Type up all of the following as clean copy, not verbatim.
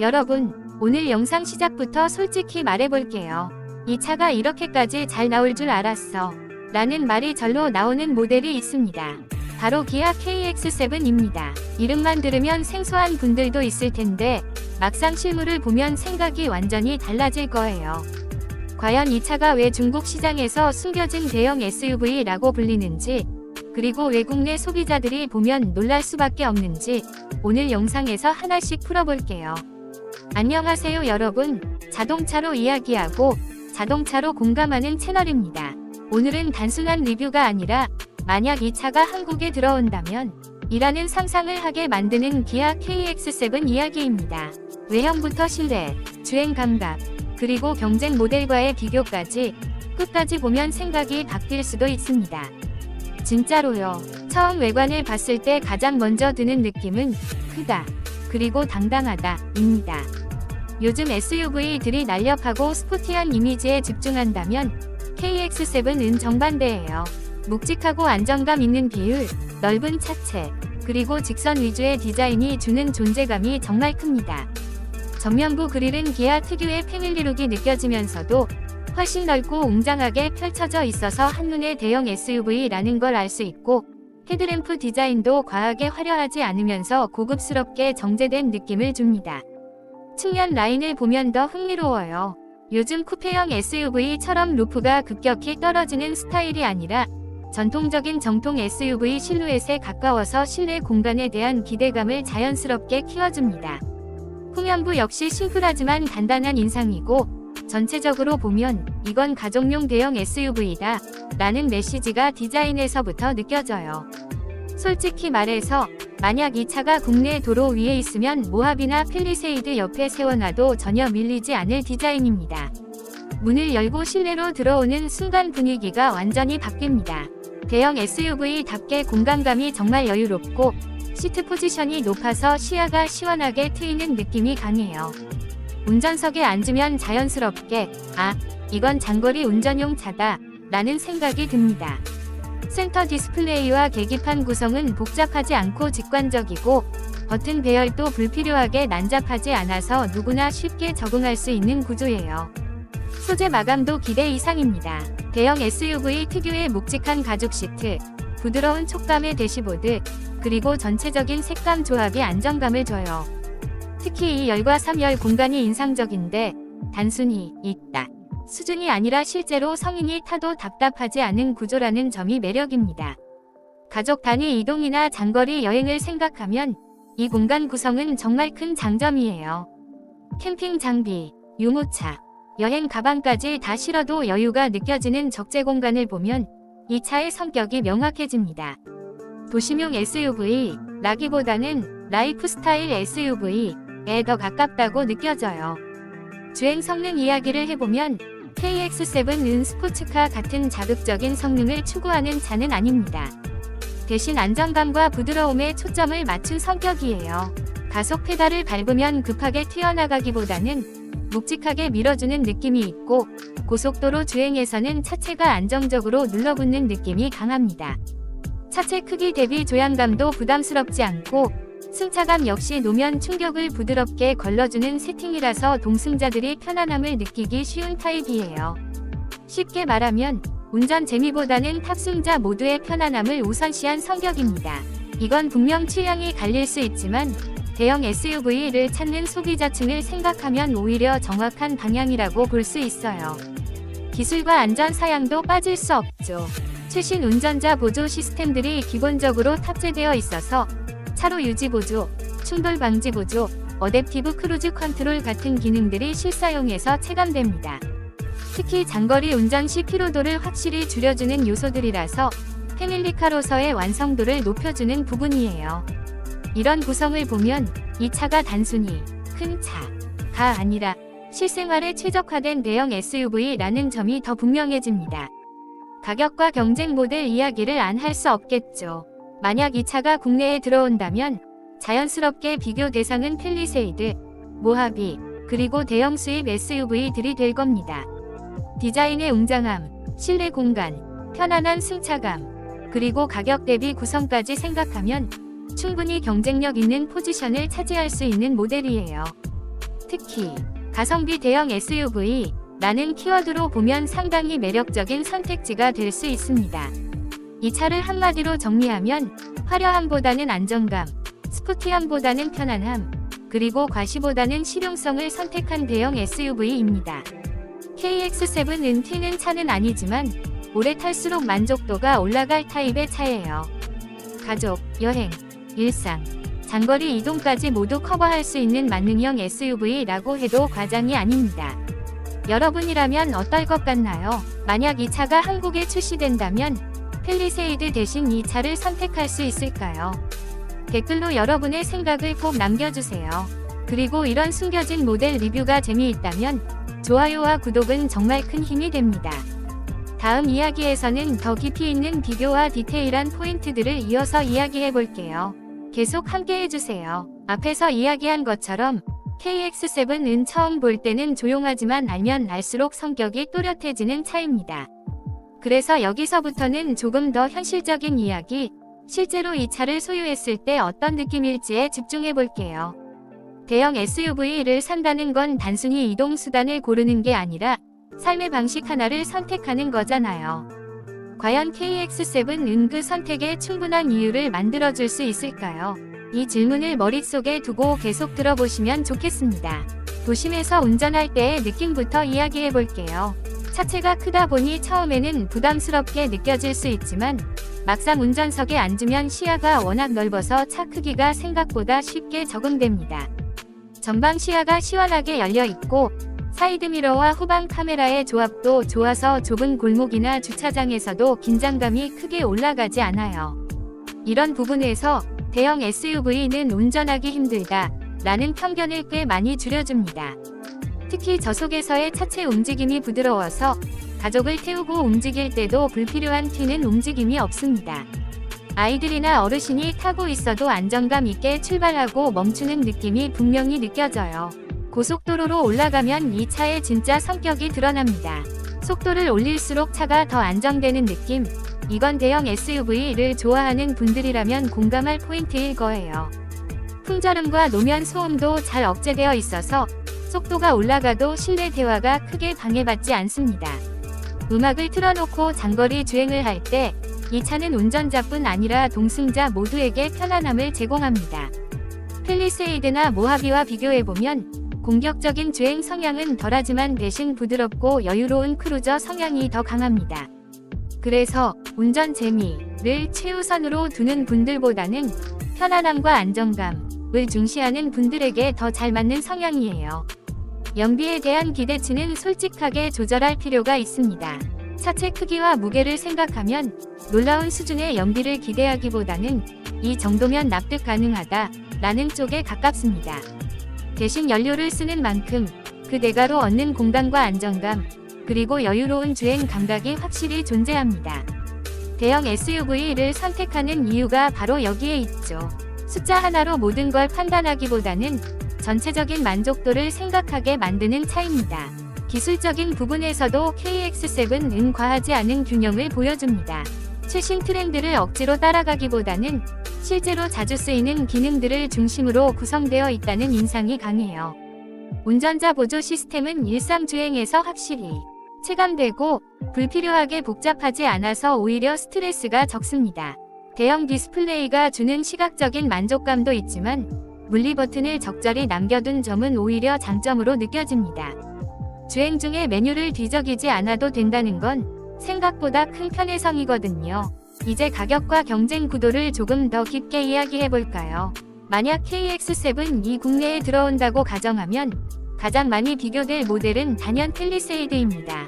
여러분, 오늘 영상 시작부터 솔직히 말해볼게요. 이 차가 이렇게까지 잘 나올 줄 알았어 라는 말이 절로 나오는 모델이 있습니다. 바로 기아 KX7입니다. 이름만 들으면 생소한 분들도 있을 텐데 막상 실물을 보면 생각이 완전히 달라질 거예요. 과연 이 차가 왜 중국 시장에서 숨겨진 대형 SUV라고 불리는지, 그리고 왜 국내 소비자들이 보면 놀랄 수밖에 없는지 오늘 영상에서 하나씩 풀어볼게요. 안녕하세요 여러분, 자동차로 이야기하고 자동차로 공감하는 채널입니다. 오늘은 단순한 리뷰가 아니라 만약 이 차가 한국에 들어온다면 이라는 상상을 하게 만드는 기아 KX7 이야기입니다. 외형부터 실내, 주행 감각, 그리고 경쟁 모델과의 비교까지 끝까지 보면 생각이 바뀔 수도 있습니다. 진짜로요. 처음 외관을 봤을 때 가장 먼저 드는 느낌은 크다, 그리고 당당하다 입니다. 요즘 SUV들이 날렵하고 스포티한 이미지에 집중한다면 KX7은 정반대예요. 묵직하고 안정감 있는 비율, 넓은 차체, 그리고 직선 위주의 디자인이 주는 존재감이 정말 큽니다. 전면부 그릴은 기아 특유의 패밀리룩이 느껴지면서도 훨씬 넓고 웅장하게 펼쳐져 있어서 한눈에 대형 SUV라는 걸 알 수 있고, 헤드램프 디자인도 과하게 화려하지 않으면서 고급스럽게 정제된 느낌을 줍니다. 측면 라인을 보면 더 흥미로워요. 요즘 쿠페형 SUV처럼 루프가 급격히 떨어지는 스타일이 아니라 전통적인 정통 SUV 실루엣에 가까워서 실내 공간에 대한 기대감을 자연스럽게 키워줍니다. 후면부 역시 심플하지만 단단한 인상이고, 전체적으로 보면 이건 가족용 대형 SUV다 라는 메시지가 디자인에서부터 느껴져요. 솔직히 말해서 만약 이 차가 국내 도로 위에 있으면 모하비나 팰리세이드 옆에 세워놔도 전혀 밀리지 않을 디자인입니다. 문을 열고 실내로 들어오는 순간 분위기가 완전히 바뀝니다. 대형 SUV답게 공간감이 정말 여유롭고 시트 포지션이 높아서 시야가 시원하게 트이는 느낌이 강해요. 운전석에 앉으면 자연스럽게 이건 장거리 운전용 차다 라는 생각이 듭니다. 센터 디스플레이와 계기판 구성은 복잡하지 않고 직관적이고, 버튼 배열도 불필요하게 난잡하지 않아서 누구나 쉽게 적응할 수 있는 구조예요. 소재 마감도 기대 이상입니다. 대형 SUV 특유의 묵직한 가죽 시트, 부드러운 촉감의 대시보드, 그리고 전체적인 색감 조합이 안정감을 줘요. 특히 2열과 3열 공간이 인상적인데 단순히 있다 수준이 아니라 실제로 성인이 타도 답답하지 않은 구조라는 점이 매력입니다. 가족 단위 이동이나 장거리 여행을 생각하면 이 공간 구성은 정말 큰 장점이에요. 캠핑 장비, 유모차, 여행 가방까지 다 실어도 여유가 느껴지는 적재 공간을 보면 이 차의 성격이 명확해집니다. 도심용 SUV라기보다는 라이프스타일 SUV에 더 가깝다고 느껴져요. 주행 성능 이야기를 해보면 KX7은 스포츠카 같은 자극적인 성능을 추구하는 차는 아닙니다. 대신 안정감과 부드러움에 초점을 맞춘 성격이에요. 가속 페달을 밟으면 급하게 튀어나가기보다는 묵직하게 밀어주는 느낌이 있고, 고속도로 주행에서는 차체가 안정적으로 눌러붙는 느낌이 강합니다. 차체 크기 대비 조향감도 부담스럽지 않고, 승차감 역시 노면 충격을 부드럽게 걸러주는 세팅이라서 동승자들이 편안함을 느끼기 쉬운 타입이에요. 쉽게 말하면 운전 재미보다는 탑승자 모두의 편안함을 우선시한 성격입니다. 이건 분명 취향이 갈릴 수 있지만 대형 SUV를 찾는 소비자층을 생각하면 오히려 정확한 방향이라고 볼 수 있어요. 기술과 안전 사양도 빠질 수 없죠. 최신 운전자 보조 시스템들이 기본적으로 탑재되어 있어서 차로 유지 보조, 충돌 방지 보조, 어댑티브 크루즈 컨트롤 같은 기능들이 실사용에서 체감됩니다. 특히 장거리 운전 시 피로도를 확실히 줄여주는 요소들이라서 패밀리카로서의 완성도를 높여주는 부분이에요. 이런 구성을 보면 이 차가 단순히 큰 차가 아니라 실생활에 최적화된 대형 SUV라는 점이 더 분명해집니다. 가격과 경쟁 모델 이야기를 안 할 수 없겠죠. 만약 이 차가 국내에 들어온다면 자연스럽게 비교 대상은 팰리세이드, 모하비, 그리고 대형 수입 SUV들이 될 겁니다. 디자인의 웅장함, 실내 공간, 편안한 승차감, 그리고 가격 대비 구성까지 생각하면 충분히 경쟁력 있는 포지션을 차지할 수 있는 모델이에요. 특히 가성비 대형 SUV라는 키워드로 보면 상당히 매력적인 선택지가 될 수 있습니다. 이 차를 한마디로 정리하면 화려함보다는 안정감, 스포티함보다는 편안함, 그리고 과시보다는 실용성을 선택한 대형 SUV입니다. KX7은 튀는 차는 아니지만 오래 탈수록 만족도가 올라갈 타입의 차예요. 가족, 여행, 일상, 장거리 이동까지 모두 커버할 수 있는 만능형 SUV라고 해도 과장이 아닙니다. 여러분이라면 어떨 것 같나요? 만약 이 차가 한국에 출시된다면 팰리세이드 대신 이 차를 선택할 수 있을까요? 댓글로 여러분의 생각을 꼭 남겨주세요. 그리고 이런 숨겨진 모델 리뷰가 재미있다면 좋아요와 구독은 정말 큰 힘이 됩니다. 다음 이야기에서는 더 깊이 있는 비교와 디테일한 포인트들을 이어서 이야기해 볼게요. 계속 함께 해주세요. 앞에서 이야기한 것처럼 KX7은 처음 볼 때는 조용하지만 알면 알수록 성격이 또렷해지는 차입니다. 그래서 여기서부터는 조금 더 현실적인 이야기, 실제로 이 차를 소유했을 때 어떤 느낌일지에 집중해 볼게요. 대형 SUV를 산다는 건 단순히 이동수단을 고르는 게 아니라 삶의 방식 하나를 선택하는 거잖아요. 과연 KX7은 그 선택에 충분한 이유를 만들어줄 수 있을까요? 이 질문을 머릿속에 두고 계속 들어보시면 좋겠습니다. 도심에서 운전할 때의 느낌부터 이야기해 볼게요. 차체가 크다 보니 처음에는 부담스럽게 느껴질 수 있지만 막상 운전석에 앉으면 시야가 워낙 넓어서 차 크기가 생각보다 쉽게 적응됩니다. 전방 시야가 시원하게 열려 있고 사이드미러와 후방 카메라의 조합도 좋아서 좁은 골목이나 주차장에서도 긴장감이 크게 올라가지 않아요. 이런 부분에서 대형 SUV는 운전하기 힘들다 라는 편견을 꽤 많이 줄여줍니다. 특히 저속에서의 차체 움직임이 부드러워서 가족을 태우고 움직일 때도 불필요한 튀는 움직임이 없습니다. 아이들이나 어르신이 타고 있어도 안정감 있게 출발하고 멈추는 느낌이 분명히 느껴져요. 고속도로로 올라가면 이 차의 진짜 성격이 드러납니다. 속도를 올릴수록 차가 더 안정되는 느낌. 이건 대형 SUV를 좋아하는 분들이라면 공감할 포인트일 거예요. 풍절음과 노면 소음도 잘 억제되어 있어서 속도가 올라가도 실내 대화가 크게 방해받지 않습니다. 음악을 틀어놓고 장거리 주행을 할 때 이 차는 운전자뿐 아니라 동승자 모두에게 편안함을 제공합니다. 팰리세이드나 모하비와 비교해보면 공격적인 주행 성향은 덜하지만 대신 부드럽고 여유로운 크루저 성향이 더 강합니다. 그래서 운전 재미를 최우선으로 두는 분들보다는 편안함과 안정감을 중시하는 분들에게 더 잘 맞는 성향이에요. 연비에 대한 기대치는 솔직하게 조절할 필요가 있습니다. 차체 크기와 무게를 생각하면 놀라운 수준의 연비를 기대하기보다는 이 정도면 납득 가능하다 라는 쪽에 가깝습니다. 대신 연료를 쓰는 만큼 그 대가로 얻는 공간과 안정감, 그리고 여유로운 주행 감각이 확실히 존재합니다. 대형 SUV를 선택하는 이유가 바로 여기에 있죠. 숫자 하나로 모든 걸 판단하기보다는 전체적인 만족도를 생각하게 만드는 차입니다. 기술적인 부분에서도 KX7은 과하지 않은 균형을 보여줍니다. 최신 트렌드를 억지로 따라가기보다는 실제로 자주 쓰이는 기능들을 중심으로 구성되어 있다는 인상이 강해요. 운전자 보조 시스템은 일상 주행에서 확실히 체감되고 불필요하게 복잡하지 않아서 오히려 스트레스가 적습니다. 대형 디스플레이가 주는 시각적인 만족감도 있지만 물리 버튼을 적절히 남겨둔 점은 오히려 장점으로 느껴집니다. 주행 중에 메뉴를 뒤적이지 않아도 된다는 건 생각보다 큰 편의성이거든요. 이제 가격과 경쟁 구도를 조금 더 깊게 이야기해볼까요? 만약 KX7이 국내에 들어온다고 가정하면 가장 많이 비교될 모델은 단연 팰리세이드입니다.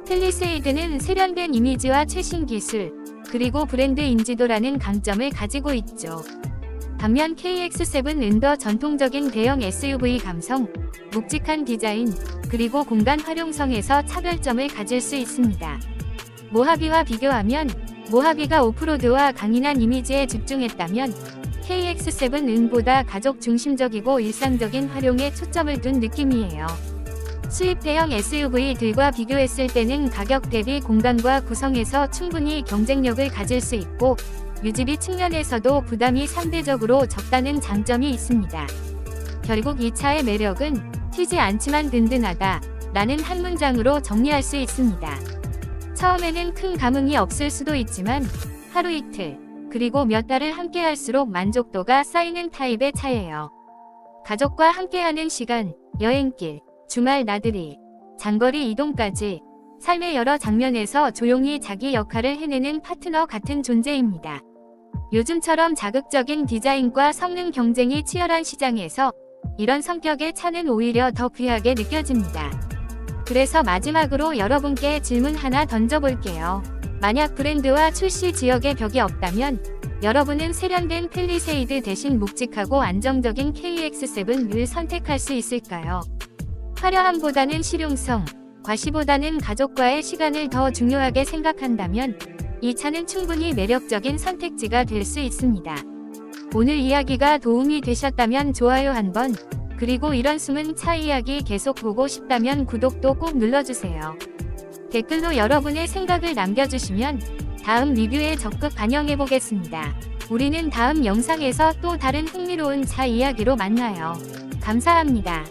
팰리세이드는 세련된 이미지와 최신 기술, 그리고 브랜드 인지도라는 강점을 가지고 있죠. 반면 KX7은 더 전통적인 대형 SUV 감성, 묵직한 디자인, 그리고 공간 활용성에서 차별점을 가질 수 있습니다. 모하비와 비교하면 모하비가 오프로드와 강인한 이미지에 집중했다면 KX7은 보다 가족 중심적이고 일상적인 활용에 초점을 둔 느낌이에요. 수입 대형 SUV들과 비교했을 때는 가격 대비 공간과 구성에서 충분히 경쟁력을 가질 수 있고 유지비 측면에서도 부담이 상대적으로 적다는 장점이 있습니다. 결국 이 차의 매력은 튀지 않지만 든든하다 라는 한 문장으로 정리할 수 있습니다. 처음에는 큰 감흥이 없을 수도 있지만 하루 이틀 그리고 몇 달을 함께 할수록 만족도가 쌓이는 타입의 차예요. 가족과 함께하는 시간, 여행길, 주말 나들이, 장거리 이동까지 삶의 여러 장면에서 조용히 자기 역할을 해내는 파트너 같은 존재입니다. 요즘처럼 자극적인 디자인과 성능 경쟁이 치열한 시장에서 이런 성격의 차는 오히려 더 귀하게 느껴집니다. 그래서 마지막으로 여러분께 질문 하나 던져볼게요. 만약 브랜드와 출시 지역에 벽이 없다면 여러분은 세련된 팰리세이드 대신 묵직하고 안정적인 KX7을 선택할 수 있을까요? 화려함보다는 실용성, 과시보다는 가족과의 시간을 더 중요하게 생각한다면 이 차는 충분히 매력적인 선택지가 될 수 있습니다. 오늘 이야기가 도움이 되셨다면 좋아요 한번, 그리고 이런 숨은 차 이야기 계속 보고 싶다면 구독도 꼭 눌러주세요. 댓글로 여러분의 생각을 남겨주시면 다음 리뷰에 적극 반영해보겠습니다. 우리는 다음 영상에서 또 다른 흥미로운 차 이야기로 만나요. 감사합니다.